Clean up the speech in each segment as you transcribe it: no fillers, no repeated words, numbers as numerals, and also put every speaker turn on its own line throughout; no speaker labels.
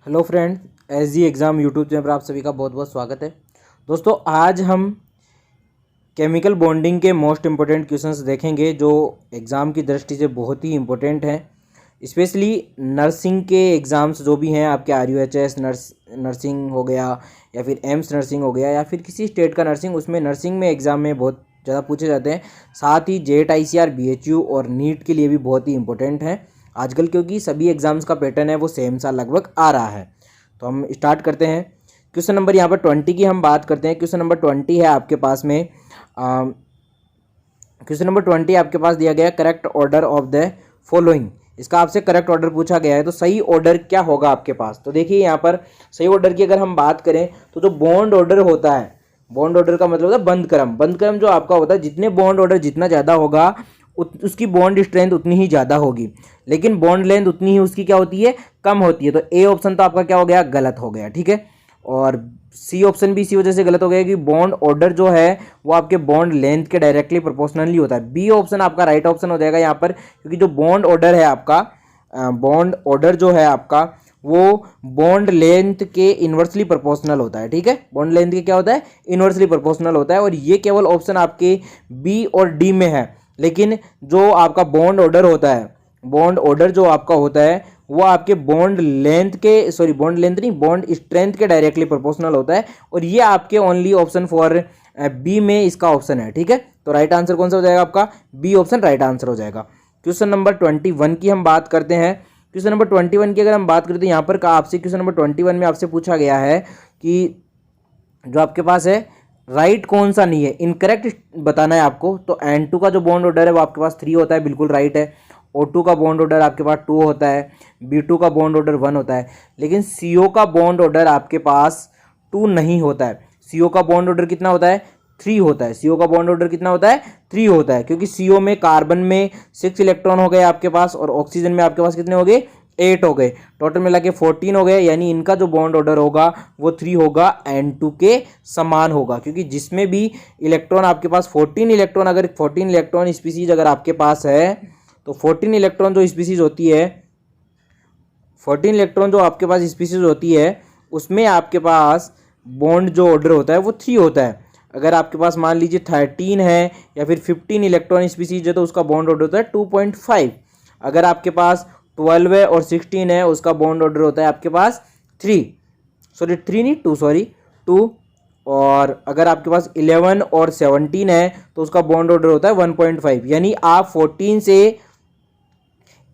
Hello friends, SG exam YouTube channel पर आप सभी का बहुत बहुत स्वागत है। दोस्तों, आज हम केमिकल बॉन्डिंग के मोस्ट इम्पोर्टेंट क्वेश्चंस देखेंगे जो एग्ज़ाम की दृष्टि से बहुत ही इम्पोर्टेंट हैं। स्पेशली नर्सिंग के एग्ज़ाम्स जो भी हैं, आपके RUHS नर्सिंग हो गया या फिर एम्स नर्सिंग हो गया या फिर किसी स्टेट का नर्सिंग, उसमें नर्सिंग में एग्ज़ाम में बहुत ज़्यादा पूछे जाते हैं। साथ ही JET ICR BHU और नीट के लिए भी बहुत ही इंपॉर्टेंट है आजकल, क्योंकि सभी एग्ज़ाम्स का पैटर्न है वो सेम सा लगभग आ रहा है। तो हम स्टार्ट करते हैं। क्वेश्चन नंबर यहाँ पर 20 की हम बात करते हैं। क्वेश्चन नंबर 20 है आपके पास में। क्वेश्चन नंबर 20 आपके पास दिया गया correct order of the following. इसका आपसे करेक्ट ऑर्डर पूछा गया है, तो सही ऑर्डर क्या होगा आपके पास। तो देखिए यहाँ पर सही ऑर्डर की अगर हम बात करें तो जो बॉन्ड ऑर्डर होता है, बॉन्ड ऑर्डर का मतलब होता है बंद क्रम। बंद क्रम जो आपका होता है, जितने बॉन्ड ऑर्डर जितना ज़्यादा होगा उसकी बॉन्ड स्ट्रेंथ उतनी ही ज़्यादा होगी, लेकिन बॉन्ड लेंथ उतनी ही उसकी क्या होती है, कम होती है। तो ए ऑप्शन तो आपका क्या हो गया, गलत हो गया। ठीक है, और सी ऑप्शन भी इसी वजह से गलत हो गया कि बॉन्ड ऑर्डर जो है वो आपके बॉन्ड लेंथ के डायरेक्टली प्रोपोर्शनली होता है। बी ऑप्शन आपका राइट ऑप्शन हो जाएगा यहाँ पर, क्योंकि जो बॉन्ड ऑर्डर है आपका, बॉन्ड ऑर्डर जो है आपका वो बॉन्ड लेंथ के इन्वर्सली प्रोपोर्शनल होता है। ठीक है, बॉन्ड लेंथ के क्या होता है, इन्वर्सली प्रोपोर्शनल होता है। और ये केवल ऑप्शन आपके बी और डी में है, लेकिन जो आपका बॉन्ड ऑर्डर होता है, बॉन्ड ऑर्डर जो आपका होता है वो आपके बॉन्ड लेंथ के, सॉरी बॉन्ड लेंथ नहीं, बॉन्ड स्ट्रेंथ के डायरेक्टली प्रोपोर्शनल होता है। और ये आपके ओनली ऑप्शन फॉर बी में इसका ऑप्शन है। ठीक है, तो राइट आंसर कौन सा हो जाएगा आपका, बी ऑप्शन राइट आंसर हो जाएगा। क्वेश्चन नंबर 21 की हम बात करते हैं। क्वेश्चन नंबर 21 की अगर हम बात करते हैं, यहाँ पर आपसे क्वेश्चन नंबर 21 में आपसे पूछा गया है कि जो आपके पास है राइट कौन सा नहीं है, इनकरेक्ट बताना है आपको। तो N2 का जो बॉन्ड ऑर्डर है वो आपके पास 3 होता है, बिल्कुल राइट है। O2 का बॉन्ड ऑर्डर आपके पास 2 होता है, B2 का बॉन्ड ऑर्डर 1 होता है, लेकिन CO का बॉन्ड ऑर्डर आपके पास 2 नहीं होता है। CO का बॉन्ड ऑर्डर कितना होता है, 3 होता है। CO का बॉन्ड ऑर्डर कितना होता है, 3 होता है, क्योंकि CO में कार्बन में 6 इलेक्ट्रॉन हो गए आपके पास और ऑक्सीजन में आपके पास कितने हो गए, 8 हो गए, टोटल मिला के 14 हो गए। यानी इनका जो बॉन्ड ऑर्डर होगा वो 3 होगा, N2 के समान होगा, क्योंकि जिसमें भी इलेक्ट्रॉन आपके पास 14 इलेक्ट्रॉन, अगर 14 इलेक्ट्रॉन स्पीसीज अगर आपके पास है तो 14 इलेक्ट्रॉन जो स्पीसीज होती है, 14 इलेक्ट्रॉन जो आपके पास स्पीसीज होती है उसमें आपके पास बॉन्ड जो ऑर्डर होता है वो 3 होता है। अगर आपके पास मान लीजिए 13 है या फिर 15 इलेक्ट्रॉन स्पीसीज है तो उसका बॉन्ड ऑर्डर होता है 2.5। अगर आपके पास 12 है और 16 है उसका बॉन्ड ऑर्डर होता है आपके पास 3 नहीं 2 और अगर आपके पास 11 और 17 है तो उसका बॉन्ड ऑर्डर होता है 1.5। यानी आप 14 से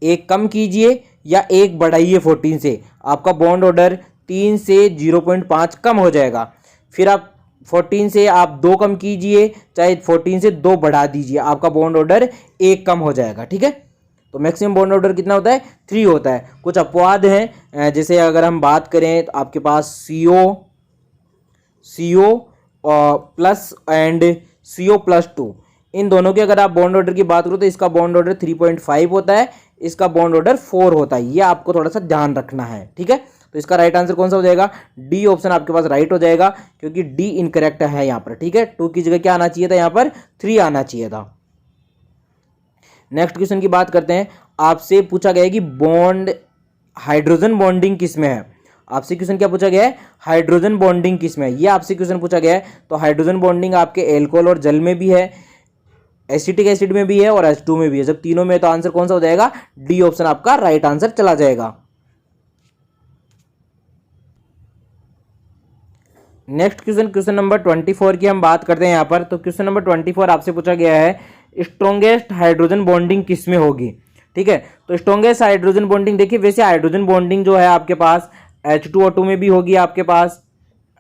एक कम कीजिए या एक बढ़ाइए 14 से, आपका बॉन्ड ऑर्डर 3 से 0.5 कम हो जाएगा। फिर आप 14 से आप 2 कम कीजिए, चाहे 14 से 2 बढ़ा दीजिए, आपका बॉन्ड ऑर्डर 1 कम हो जाएगा। ठीक है, तो मैक्सिमम बॉन्ड ऑर्डर कितना होता है, 3 होता है। कुछ अपवाद हैं, जैसे अगर हम बात करें तो आपके पास CO प्लस एंड CO+2, इन दोनों के अगर आप बॉन्ड ऑर्डर की बात करो तो इसका बॉन्ड ऑर्डर 3.5 होता है, इसका बॉन्ड ऑर्डर 4 होता है। ये आपको थोड़ा सा ध्यान रखना है। ठीक है, तो इसका राइट आंसर कौन सा हो जाएगा, डी ऑप्शन आपके पास राइट हो जाएगा, क्योंकि डी इनकरेक्ट है यहाँ पर। ठीक है, 2 की जगह क्या आना चाहिए था, यहाँ पर 3 आना चाहिए था। नेक्स्ट क्वेश्चन की बात करते हैं। आपसे पूछा गया है कि बॉन्ड हाइड्रोजन बॉन्डिंग किस में है। आपसे क्वेश्चन क्या पूछा गया है, हाइड्रोजन बॉन्डिंग किस में है, ये आपसे क्वेश्चन पूछा गया है। तो हाइड्रोजन बॉन्डिंग आपके एल्कोहल और जल में भी है, एसिटिक एसिड में भी है और H2 में भी है। जब तीनों में है तो आंसर कौन सा हो जाएगा, डी ऑप्शन आपका राइट आंसर चला जाएगा। नेक्स्ट क्वेश्चन, क्वेश्चन नंबर 24 की हम बात करते हैं यहाँ पर। तो क्वेश्चन नंबर 24 आपसे पूछा गया है स्ट्रॉन्गेस्ट हाइड्रोजन बॉन्डिंग किस में होगी। ठीक है, तो स्ट्रॉन्गेस्ट हाइड्रोजन बॉन्डिंग, देखिए वैसे हाइड्रोजन बॉन्डिंग जो है आपके पास H2O2 में भी होगी, आपके पास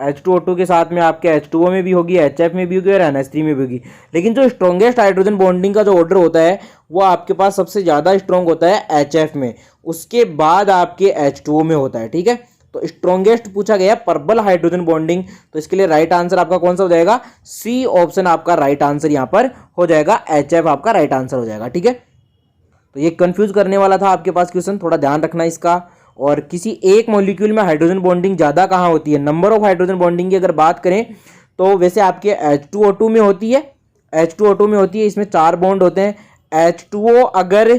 H2O2 के साथ में आपके H2O में भी होगी, HF में भी होगी और NH3 में भी होगी। लेकिन जो स्ट्रॉन्गेस्ट हाइड्रोजन बॉन्डिंग का जो ऑर्डर होता है वो आपके पास सबसे ज़्यादा स्ट्रॉन्ग होता है HF में, उसके बाद आपके H2O में होता है। ठीक है, तो स्ट्रॉन्गेस्ट पूछा गया पर्पल हाइड्रोजन बॉन्डिंग, तो इसके लिए राइट आंसर आपका कौन सा हो जाएगा, सी ऑप्शन आपका राइट आंसर यहाँ पर हो जाएगा, HF आपका राइट आंसर हो जाएगा। ठीक है, तो ये कंफ्यूज करने वाला था आपके पास क्वेश्चन, थोड़ा ध्यान रखना इसका। और किसी एक मॉलिक्यूल में हाइड्रोजन बॉन्डिंग ज़्यादा कहाँ होती है, नंबर ऑफ हाइड्रोजन बॉन्डिंग की अगर बात करें तो वैसे आपके H2O2 में होती है, H2O2 में होती है, इसमें 4 बॉन्ड होते हैं। H2O अगर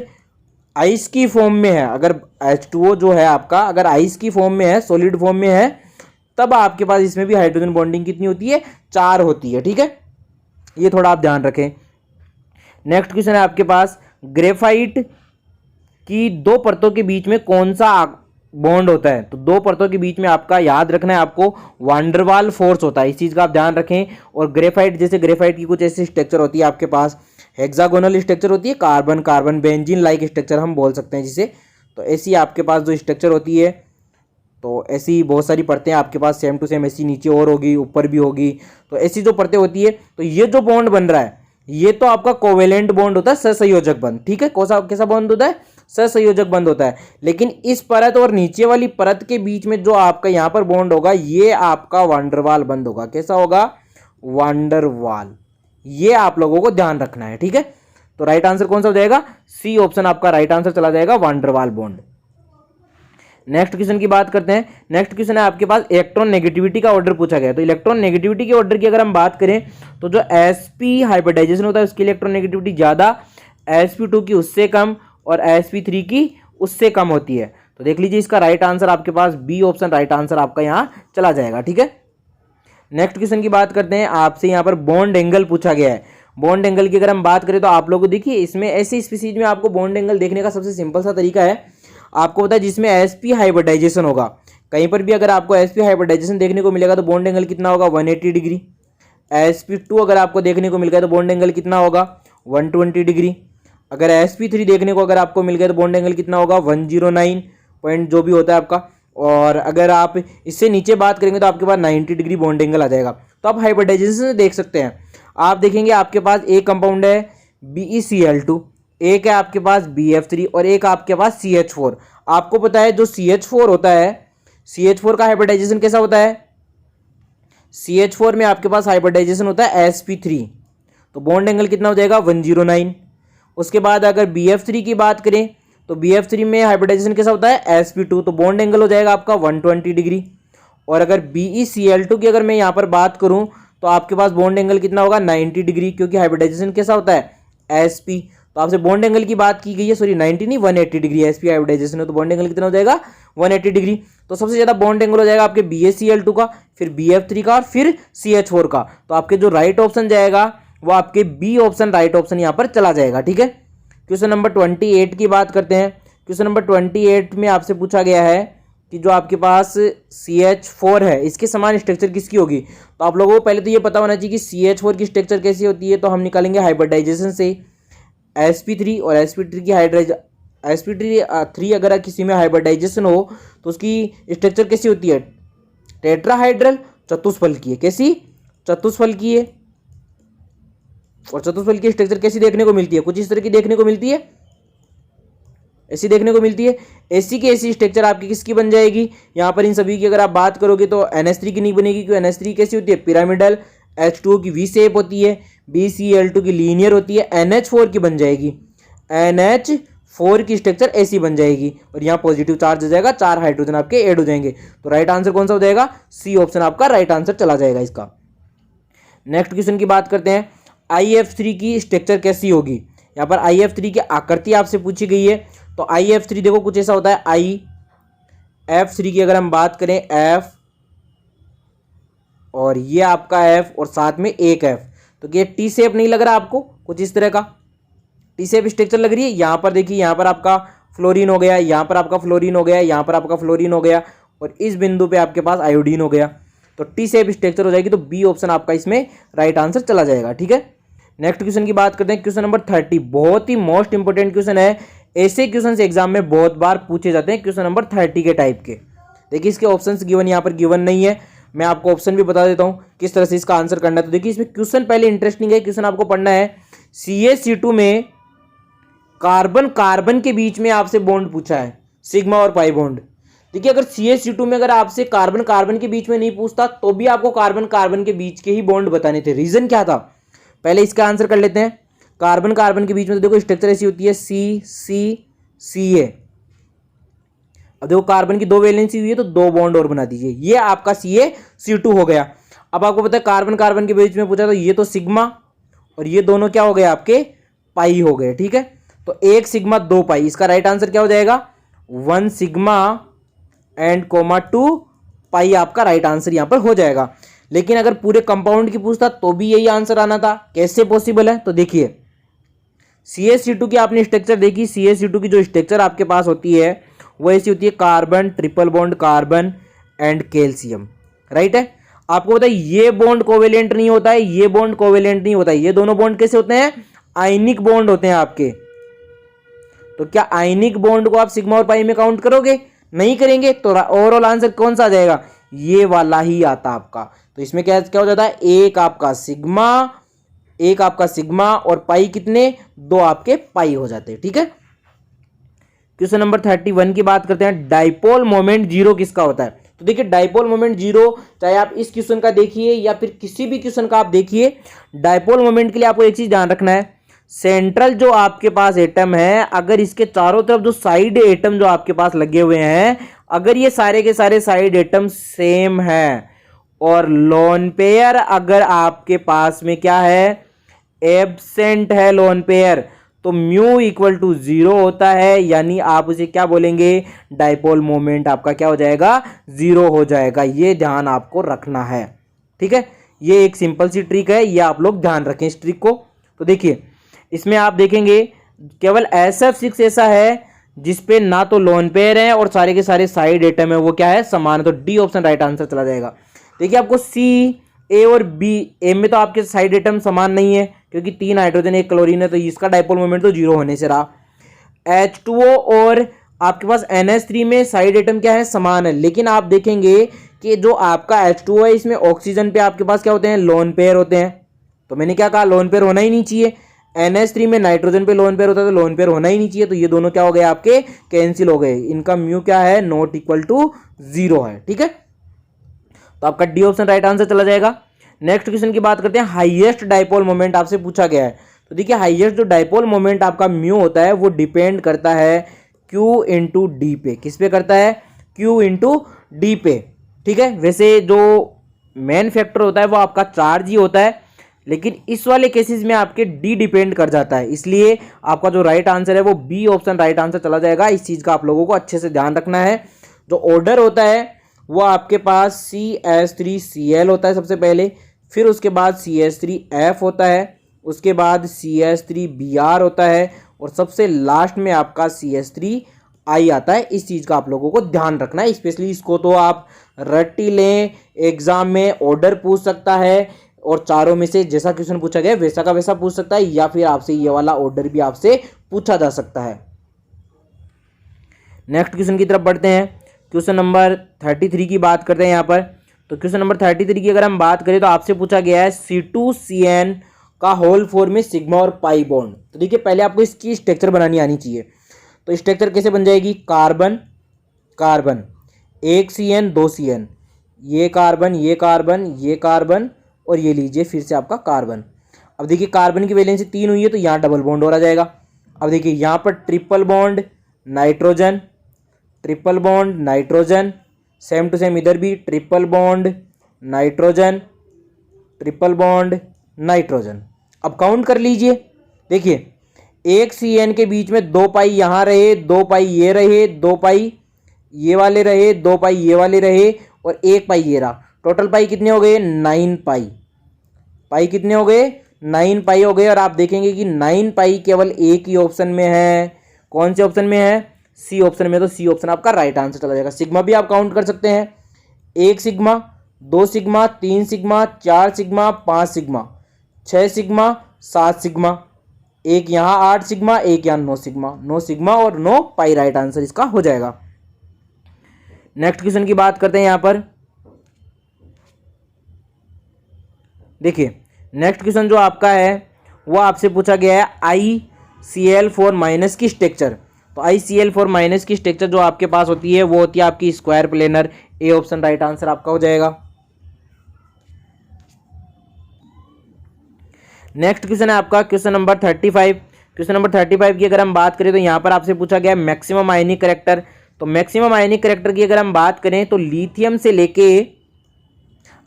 आइस की फॉर्म में है, अगर H2O जो है आपका अगर आइस की फॉर्म में है, सॉलिड फॉर्म में है, तब आपके पास इसमें भी हाइड्रोजन बॉन्डिंग कितनी होती है, 4 होती है। ठीक है, ये थोड़ा आप ध्यान रखें। नेक्स्ट क्वेश्चन है आपके पास, ग्रेफाइट की दो परतों के बीच में कौन सा बॉन्ड होता है? तो दो परतों के बीच में आपका याद रखना है, आपको वांडरवाल फोर्स होता है, इस चीज़ का आप ध्यान रखें। और ग्रेफाइट, जैसे ग्रेफाइट की कुछ ऐसी स्ट्रक्चर होती है आपके पास, हेक्सागोनल स्ट्रक्चर होती है, carbon carbon benzene like structure हम बोल सकते हैं जिसे। तो ऐसी आपके पास जो स्ट्रक्चर होती है, तो ऐसी बहुत सारी परतें आपके पास सेम टू सेम ऐसी नीचे और होगी, ऊपर भी होगी। तो ऐसी जो परतें होती है, तो ये जो बॉन्ड बन रहा है ये तो आपका कोवेलेंट बॉन्ड होता है, सहसंयोजक बंध। ठीक है, कैसा बॉन्ड होता है, सहसंयोजक बंध होता है। लेकिन इस परत और नीचे वाली परत के बीच में जो आपका यहां पर बॉन्ड होगा, ये आपका वांडरवाल बंध होगा। कैसा होगा, वांडरवाल। ये आप लोगों को ध्यान रखना है। ठीक है, तो राइट आंसर कौन सा हो जाएगा, सी ऑप्शन आपका राइट आंसर चला जाएगा, वांडरवाल बॉन्ड। नेक्स्ट क्वेश्चन की बात करते हैं। नेक्स्ट क्वेश्चन है आपके पास, इलेक्ट्रॉन नेगेटिविटी का ऑर्डर पूछा गया है। तो इलेक्ट्रॉन नेगेटिविटी के ऑर्डर की अगर हम बात करें, तो जो sp हाइब्रिडाइजेशन होता है उसकी इलेक्ट्रॉन नेगेटिविटी ज्यादा, sp2 की उससे कम, और sp3 की उससे कम होती है। तो देख लीजिए, इसका राइट आंसर आपके पास बी ऑप्शन राइट आंसर आपका यहाँ चला जाएगा। ठीक है, नेक्स्ट क्वेश्चन की बात करते हैं। आपसे यहाँ पर बॉन्ड एंगल पूछा गया है। बॉन्ड एंगल की अगर हम बात करें, तो आप लोगों को देखिए, इसमें ऐसी स्पीसीज में आपको बॉन्ड एंगल देखने का सबसे सिंपल सा तरीका है, आपको पता है जिसमें sp हाइब्रिडाइजेशन होगा, कहीं पर भी अगर आपको sp हाइब्रिडाइजेशन देखने को मिलेगा तो बॉन्ड एंगल कितना होगा, 180 डिग्री। sp2 अगर आपको देखने को मिल गया तो बॉन्ड एंगल कितना होगा, 120 डिग्री। अगर sp3 देखने को अगर आपको मिल गया तो बॉन्ड एंगल कितना होगा, 109 पॉइंट जो भी होता है आपका। और अगर आप इससे नीचे बात करेंगे तो आपके पास 90 डिग्री बॉन्ड एंगल आ जाएगा। तो आप हाइब्रिडाइजेशन से देख सकते हैं, आप देखेंगे आपके पास एक कंपाउंड है BeCl2, एक है आपके पास BF3 और एक आपके पास CH4। आपको पता है जो CH4 होता है, CH4 का हाइब्रिडाइजेशन कैसा होता है, CH4 में आपके पास हाइब्रिडाइजेशन होता है sp3, तो बॉन्ड एंगल कितना हो जाएगा, 109। उसके बाद अगर BF3 की बात करें तो BF3 में हाइब्रिडाइजेशन कैसा होता है, sp2, तो बॉन्ड एंगल हो जाएगा आपका 120 डिग्री। और अगर BeCl2 की अगर मैं यहाँ पर बात करूँ तो आपके पास बॉन्ड एंगल कितना होगा, 90 डिग्री, क्योंकि हाइब्रिडाइजेशन कैसा होता है, sp। तो आपसे बॉन्ड एंगल की बात की गई है, सॉरी 90 नहीं 180 डिग्री, sp हाइब्रिडाइजेशन है तो बॉन्ड एंगल कितना हो जाएगा, 180 डिग्री। तो सबसे ज्यादा बॉन्ड एंगल हो जाएगा आपके BeCl2 का, फिर BF3 का और फिर CH4 का। तो आपके जो राइट ऑप्शन जाएगा वो आपके बी ऑप्शन राइट ऑप्शन यहाँ पर चला जाएगा। ठीक है, क्वेश्चन नंबर 28 की बात करते हैं। क्वेश्चन नंबर 28 में आपसे पूछा गया है कि जो आपके पास CH4 है इसके समान स्ट्रक्चर किसकी होगी। तो आप लोगों को पहले तो ये पता होना चाहिए कि CH4 की स्ट्रक्चर कैसी होती है, तो हम निकालेंगे हाइब्रिडाइजेशन से sp3, और sp3 की sp3 अगर किसी में हाइब्रिडाइजेशन हो तो उसकी स्ट्रक्चर कैसी होती है, टेट्राहाइड्रल, चतुष्फल की है। कैसी, चतुष्फल की है। और चतुष्फल की स्ट्रक्चर कैसी देखने को मिलती है, कुछ इस तरह की देखने को मिलती है, ऐसी देखने को मिलती है। ऐसी की ऐसी स्ट्रक्चर आपकी किसकी बन जाएगी, यहाँ पर इन सभी की अगर आप बात करोगे तो NH3 की नहीं बनेगी, क्योंकि NH3 कैसी होती है, पिरामिडल, H2O की V शेप होती है, BeCl2 की लीनियर होती है, NH4 की बन जाएगी, NH4 की स्ट्रक्चर ऐसी बन जाएगी, और यहाँ पॉजिटिव चार्ज हो जाएगा, 4 हाइड्रोजन आपके ऐड हो जाएंगे। तो राइट आंसर कौन सा हो जाएगा, सी ऑप्शन आपका राइट आंसर चला जाएगा इसका। नेक्स्ट क्वेश्चन की बात करते हैं, IF3 की स्ट्रक्चर कैसी होगी। यहाँ पर IF3 की आकृति आपसे पूछी गई है। तो IF3 देखो कुछ ऐसा होता है, IF3 की अगर हम बात करें, F और ये आपका F और साथ में एक F, तो ये टी शेप नहीं लग रहा आपको, कुछ इस तरह का टी शेप स्ट्रक्चर लग रही है। यहाँ पर देखिए, यहाँ पर आपका फ्लोरीन हो गया, यहाँ पर आपका फ्लोरीन हो गया, यहाँ पर आपका फ्लोरीन हो गया, और इस बिंदु पे आपके पास आयोडीन हो गया, तो टी शेप स्ट्रक्चर हो जाएगी। तो बी ऑप्शन आपका इसमें राइट आंसर चला जाएगा। ठीक है, नेक्स्ट क्वेश्चन की बात करते हैं। क्वेश्चन नंबर 30 बहुत ही मोस्ट इंपोर्टेंट क्वेश्चन है, ऐसे क्वेश्चन एग्जाम में बहुत बार पूछे जाते हैं, क्वेश्चन नंबर 30 के टाइप के। देखिए इसके ऑप्शंस गिवन यहाँ पर गिवन नहीं है, मैं आपको ऑप्शन भी बता देता हूँ किस तरह से इसका आंसर करना है। तो देखिए इसमें क्वेश्चन पहले इंटरेस्टिंग है, क्वेश्चन आपको पढ़ना है, CaC2 में कार्बन कार्बन के बीच में आपसे बॉन्ड पूछा है, सिग्मा और पाई बॉन्ड। देखिए अगर CaC2 में अगर आपसे कार्बन कार्बन के बीच में नहीं पूछता तो भी आपको कार्बन कार्बन के बीच के ही बॉन्ड बताने थे। रीजन क्या था, पहले इसका आंसर कर लेते हैं। कार्बन कार्बन के बीच में तो देखो स्ट्रक्चर ऐसी होती है CCCA। अब देखो कार्बन की 2 वैलेंसी हुई है तो 2 बॉन्ड और बना दीजिए, ये आपका CaC2 हो गया। अब आपको पता है कार्बन कार्बन के बीच में पूछा तो ये तो सिग्मा और ये दोनों क्या हो गए आपके पाई हो गए। ठीक है, तो 1 सिग्मा 2 पाई, इसका राइट आंसर क्या हो जाएगा 1 सिग्मा एंड कोमा 2 पाई आपका राइट आंसर यहां पर हो जाएगा। लेकिन अगर पूरे कंपाउंड की पूछता तो भी यही आंसर आना था, कैसे पॉसिबल है? तो देखिए CH2 की आपने स्ट्रक्चर देखी, CH2 की जो स्ट्रक्चर आपके पास होती है वो ऐसी होती है, carbon triple bond carbon and calcium, right है। आपको पता है ये बॉन्ड कोवेलेंट नहीं होता है, ये बॉन्ड कोवेलेंट नहीं होता है। ये दोनों बॉन्ड कैसे होते हैं? आयनिक बॉन्ड होते हैं आपके। तो क्या आयनिक बॉन्ड को आप सिग्मा और पाई में काउंट करोगे? नहीं करेंगे। तो ओवरऑल आंसर कौन सा आ जाएगा? ये वाला ही आता आपका। तो इसमें क्या क्या हो जाता है, एक आपका सिग्मा और पाई कितने, 2 आपके पाई हो जाते हैं, ठीक है। क्वेश्चन नंबर 31 की बात करते हैं, डाइपोल मोमेंट जीरो किसका होता है? तो देखिए डाइपोल मोमेंट जीरो, चाहे आप इस क्वेश्चन का देखिए या फिर किसी भी क्वेश्चन का आप देखिए, डाइपोल मोमेंट के लिए आपको एक चीज ध्यान रखना है, सेंट्रल जो आपके पास एटम है, अगर इसके चारों तरफ जो साइड एटम जो आपके पास लगे हुए हैं, अगर ये सारे के सारे साइड एटम सेम है और लोन पेयर अगर आपके पास में क्या है, एब्सेंट है लोन पेयर, तो म्यू इक्वल टू 0 होता है, यानी आप उसे क्या बोलेंगे, डाइपोल मोमेंट आपका क्या हो जाएगा, 0 हो जाएगा। ये ध्यान आपको रखना है, ठीक है। ये एक सिंपल सी ट्रिक है, ये आप लोग ध्यान रखें इस ट्रिक को। तो देखिए इसमें आप देखेंगे केवल SF6 ऐसा है जिसपे ना तो लोन पेयर है और सारे के सारे साइड एटम है वो क्या है, समान है। तो डी ऑप्शन राइट आंसर चला जाएगा। देखिए आपको C, A और B, A में तो आपके साइड एटम समान नहीं है क्योंकि 3 हाइड्रोजन 1 क्लोरीन है, तो इसका डाइपोल मोमेंट तो 0 होने से रहा। H2O और आपके पास NH3 में साइड एटम क्या है, समान है। लेकिन आप देखेंगे कि जो आपका H2O है इसमें ऑक्सीजन पे आपके पास क्या होते हैं, लोन पेयर होते हैं। तो मैंने क्या कहा, लोन पेयर होना ही नहीं चाहिए। NH3 में नाइट्रोजन पे लोन पेयर होता है, तो लोन पेयर होना ही नहीं चाहिए। तो ये दोनों क्या हो गए आपके, कैंसिल हो गए। इनका म्यू क्या है, नॉट इक्वल टू 0 है, ठीक है। तो आपका डी ऑप्शन राइट आंसर चला जाएगा। नेक्स्ट क्वेश्चन की बात करते हैं, हाईएस्ट डाइपोल मोमेंट आपसे पूछा गया है। तो देखिए हाईएस्ट जो डाइपोल मोमेंट आपका म्यू होता है वो डिपेंड करता है Q इंटू डी पे। किस पे करता है, Q इंटू डी पे, ठीक है। वैसे जो मेन फैक्टर होता है वो आपका चार्ज ही होता है, लेकिन इस वाले केसेस में आपके डी डिपेंड कर जाता है, इसलिए आपका जो राइट आंसर है वो बी ऑप्शन राइट आंसर चला जाएगा। इस चीज़ का आप लोगों को अच्छे से ध्यान रखना है। जो ऑर्डर होता है वो आपके पास CH3Cl होता है सबसे पहले, फिर उसके बाद CH3F होता है, उसके बाद CH3Br होता है और सबसे लास्ट में आपका CH3I आता है। इस चीज़ का आप लोगों को ध्यान रखना है। स्पेशली इसको तो आप रट ही लें, एग्जाम में ऑर्डर पूछ सकता है और चारों में से जैसा क्वेश्चन पूछा गया वैसा का वैसा पूछ सकता है, या फिर आपसे ये वाला ऑर्डर भी आपसे पूछा जा सकता है। नेक्स्ट क्वेश्चन की तरफ बढ़ते हैं। क्वेश्चन नंबर 33 की बात करते हैं यहाँ पर। तो क्वेश्चन नंबर 33 की अगर हम बात करें तो आपसे पूछा गया है C2CN का होल फॉर्म में सिग्मा और पाई बॉन्ड। तो देखिए पहले आपको इसकी स्ट्रक्चर बनानी आनी चाहिए। तो स्ट्रक्चर कैसे बन जाएगी, कार्बन कार्बन, 1 CN 2 CN, ये कार्बन ये कार्बन ये कार्बन और ये लीजिए फिर से आपका कार्बन। अब देखिए कार्बन की वैलेंसी 3 हुई है तो यहाँ डबल बॉन्ड हो रहा जाएगा। अब देखिए यहाँ पर triple bond nitrogen, triple bond nitrogen, same to same इधर भी triple bond nitrogen, triple bond nitrogen. अब काउंट कर लीजिए, देखिए 1 CN के बीच में 2 पाई यहाँ रहे, 2 पाई ये रहे, 2 पाई ये वाले रहे, 2 पाई ये वाले रहे और 1 पाई ये रहा। टोटल पाई कितने हो गए, 9 पाई। पाई कितने हो गए, 9 पाई हो गए। और आप देखेंगे कि 9 पाई केवल एक ही ऑप्शन में है। कौन से ऑप्शन में है, सी ऑप्शन में। तो सी ऑप्शन आपका राइट आंसर चला जाएगा। सिग्मा भी आप काउंट कर सकते हैं, 1 sigma 2 sigma 3 sigma 4 sigma 5 sigma 6 sigma 7 sigma, एक यहाँ 8 सिग्मा, एक यहाँ 9 सिग्मा, 9 सिग्मा और 9 पाई राइट आंसर इसका हो जाएगा। नेक्स्ट क्वेश्चन की बात करते हैं यहाँ पर। देखिए नेक्स्ट क्वेश्चन जो आपका है वो आपसे पूछा गया है ICl4- की स्ट्रक्चर। तो ICl4- की स्ट्रक्चर जो आपके पास होती है वो होती है आपकी square planar. A option right answer आपका हो जाएगा। नेक्स्ट क्वेश्चन है आपका क्वेश्चन नंबर 35। क्वेश्चन नंबर 35 की अगर हम बात करें तो यहाँ पर आपसे पूछा गया मैक्सिमम आयनिक करैक्टर। तो मैक्सिमम आयनिक करैक्टर की अगर हम बात करें तो लिथियम से लेके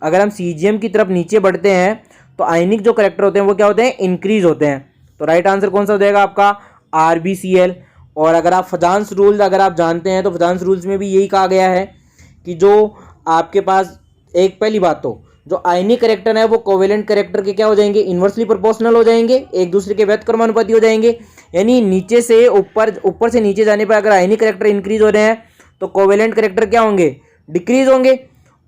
अगर हम सीजियम की तरफ नीचे बढ़ते हैं तो आयनिक जो करैक्टर होते हैं वो क्या होते हैं, इंक्रीज होते हैं। तो राइट आंसर कौन सा हो जाएगा आपका RbCl। और अगर आप फजांस रूल अगर आप जानते हैं तो फजांस रूल्स में भी यही कहा गया है कि जो आपके पास एक पहली बात तो जो आयनिक कैरेक्टर है वो कोवेलेंट कैरेक्टर के क्या हो जाएंगे, इन्वर्सली प्रोपोर्शनल हो जाएंगे, एक दूसरे के व्यतक्रमानुपाती हो जाएंगे। यानी नीचे से ऊपर से नीचे जाने पर अगर आयनिक कैरेक्टर इंक्रीज हो रहे हैं तो कोवेलेंट कैरेक्टर क्या होंगे, डिक्रीज होंगे।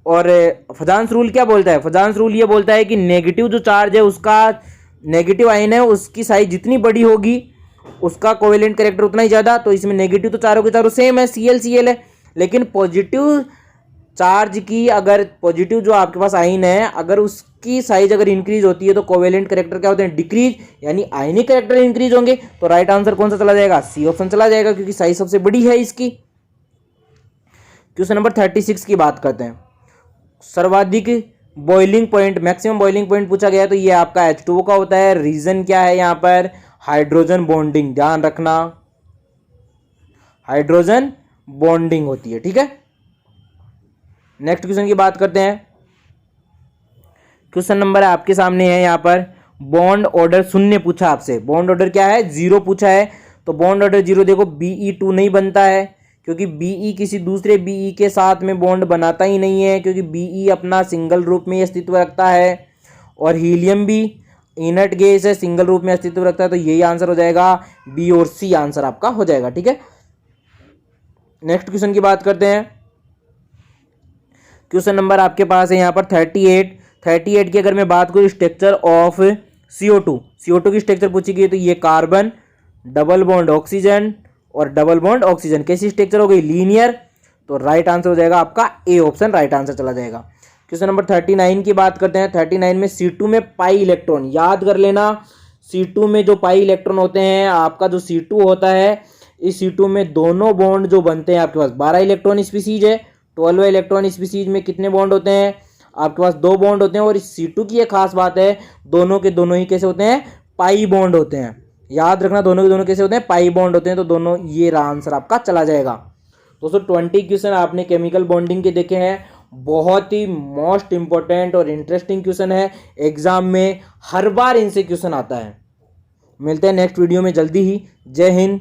और फजांस रूल क्या बोलता है, फजांस रूल ये बोलता है कि नेगेटिव जो चार्ज है उसका, नेगेटिव आयन है उसकी साइज जितनी बड़ी होगी उसका कोवेलेंट कैरेक्टर उतना ही ज़्यादा। तो इसमें नेगेटिव तो चारों के चारों सेम है, Cl है, लेकिन पॉजिटिव चार्ज की अगर पॉजिटिव जो आपके पास आयन है अगर उसकी साइज अगर इंक्रीज होती है तो कोवेलेंट कैरेक्टर क्या होते हैं, डिक्रीज, यानी आयनिक कैरेक्टर इंक्रीज होंगे। तो राइट आंसर कौन सा चला जाएगा, सी ऑप्शन चला जाएगा, क्योंकि साइज सबसे बड़ी है इसकी। क्वेश्चन नंबर 36 की बात करते हैं। सर्वाधिक boiling point, maximum boiling point पूछा गया है, तो ये आपका H2O का होता है। रीजन क्या है यहाँ पर, हाइड्रोजन बॉन्डिंग, ध्यान रखना हाइड्रोजन बॉन्डिंग होती है, ठीक है। नेक्स्ट क्वेश्चन की बात करते हैं। क्वेश्चन नंबर आपके सामने है यहाँ पर, बॉन्ड ऑर्डर शून्य पूछा आपसे, बॉन्ड ऑर्डर क्या है, 0 पूछा है। तो बॉन्ड ऑर्डर 0 देखो Be2 नहीं बनता है, क्योंकि Be किसी दूसरे Be के साथ में बॉन्ड बनाता ही नहीं है, क्योंकि Be अपना सिंगल रूप में अस्तित्व रखता है। और हीलियम भी इनर्ट गैस है, सिंगल रूप में अस्तित्व रखता है। तो यही आंसर हो जाएगा, बी और सी आंसर आपका हो जाएगा, ठीक है। नेक्स्ट क्वेश्चन की बात करते हैं। क्वेश्चन नंबर आपके पास है यहाँ पर 38 की अगर मैं बात करूँ, स्ट्रक्चर ऑफ CO2 की स्ट्रक्चर पूछी गई है। तो ये कार्बन, डबल बॉन्ड ऑक्सीजन और डबल बॉन्ड ऑक्सीजन, कैसी स्ट्रक्चर हो गई, लीनियर। तो राइट आंसर हो जाएगा आपका ए ऑप्शन, राइट आंसर चला जाएगा। क्वेश्चन नंबर 39 की बात करते हैं। 39 में C2 में पाई इलेक्ट्रॉन, याद कर लेना C2 में जो पाई इलेक्ट्रॉन होते हैं, आपका जो C2 होता है, इस C2 में दोनों बॉन्ड जो बनते हैं आपके पास 12 इलेक्ट्रॉन स्पीसीज है। 12 इलेक्ट्रॉन स्पीसीज में कितने बॉन्ड होते हैं, आपके पास 2 बॉन्ड होते हैं। और इस C2 की एक खास बात है, दोनों के दोनों ही कैसे होते हैं, पाई बॉन्ड होते हैं। याद रखना, दोनों के दोनों कैसे होते हैं, पाई बॉन्ड होते हैं। तो दोनों, ये आंसर आपका चला जाएगा। दोस्तों 20 क्वेश्चन आपने केमिकल बॉन्डिंग के देखे हैं, बहुत ही मोस्ट इंपॉर्टेंट और इंटरेस्टिंग क्वेश्चन है, एग्जाम में हर बार इनसे क्वेश्चन आता है। मिलते हैं नेक्स्ट वीडियो में जल्दी ही। जय हिंद,